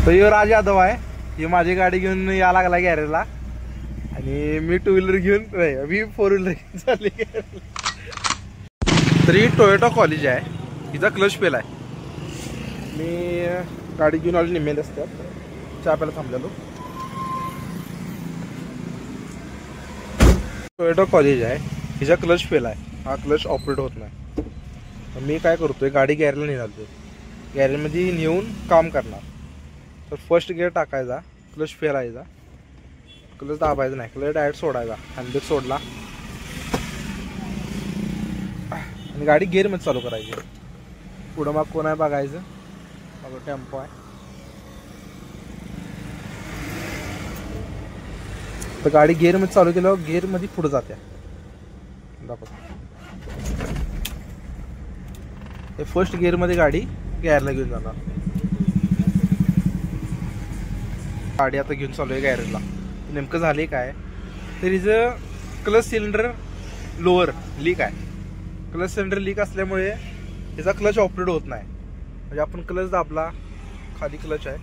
तो यो राज यादव आहे. ही माझी गाडी घेऊन या लागला गॅरेजला आणि मी टू व्हीलर घेऊन मी फोर व्हीलर घेऊन चालली गॅरेजला. तरी टोयोटा कॉलेज आहे. हिचा क्लच फेल आहे. मी गाडी घेऊन आली निम्मे रस्त्यात चहा प्यायला थांबलेलो. टोयोटा कॉलेज आहे. हिचा क्लच फेल आहे. हा क्लच ऑपरेट होत नाही. मी काय करतोय गाडी गॅरेजला निघालतोय. गॅरेजमध्ये नेऊन काम करणार. तर फर्स्ट गिअर टाकायचा, क्लच फेरायचा, क्लच दाबायचा नाही, क्लच डायरेक्ट सोडायचा. हँडब्रेक सोडला आणि गाडी गिअरमध्ये चालू करायची. पुढं मग कोण आहे बघायचं. मग टेम्पो आहे. तर गाडी गिअरमध्ये चालू केल्यावर गिअरमध्ये पुढे जाते. दाखवतो. हे फर्स्ट गिअरमध्ये गाडी गॅरला घेऊन जाणार. गाडी आता घेऊन चालू आहे गॅरेजला. नेमकं झाले काय तर हिचं क्लच सिलेंडर लोअर लीक आहे. क्लच सिलेंडर लीक असल्यामुळे हिचा क्लच ऑपरेट होत नाही. म्हणजे आपण क्लच दाबला, खाली क्लच आहे,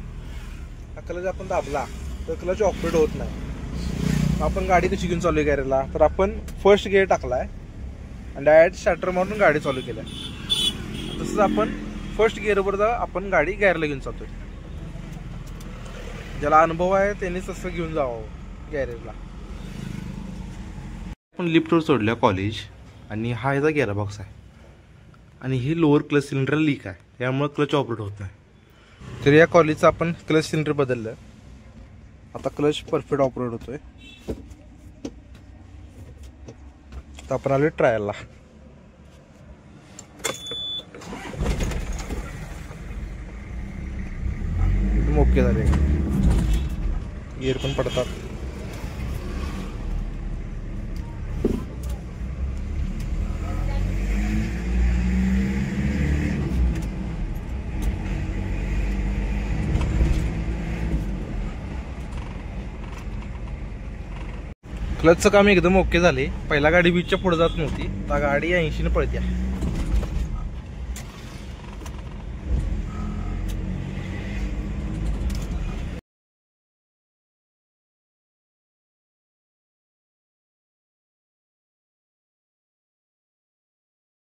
हा क्लच आपण दाबला तर क्लच ऑपरेट होत नाही. आपण गाडी कशी घेऊन चालू आहे गॅरेजला तर आपण फर्स्ट गिअर टाकला आहे आणि डायरेक्ट स्टार्टर मारून गाडी चालू केली आहे. तसंच आपण फर्स्ट गिअरवर आपण गाडी गॅरेजला घेऊन चालतोय. ज्याला अनुभव आहे त्यांनी तसं घेऊन जावं गॅरेजला. आपण लिफ्टवर सोडल्या कॉलेज आणि हा ह्याचा गिअरबॉक्स आहे आणि ही लोअर क्लच सिलेंडर लीक आहे. त्यामुळे क्लच ऑपरेट होत नाही. तर या कॉलेजचं आपण क्लच सिलेंडर बदललं. आता क्लच परफेक्ट ऑपरेट होतोय. तर आपण आलो ट्रायलला. ओके झाले. गिअर पण पडतात. क्लचचं काम एकदम ओके झाले. पहिला गाडी 20च्या पुढे जात नव्हती. आता गाडी 80 ने पळत्या.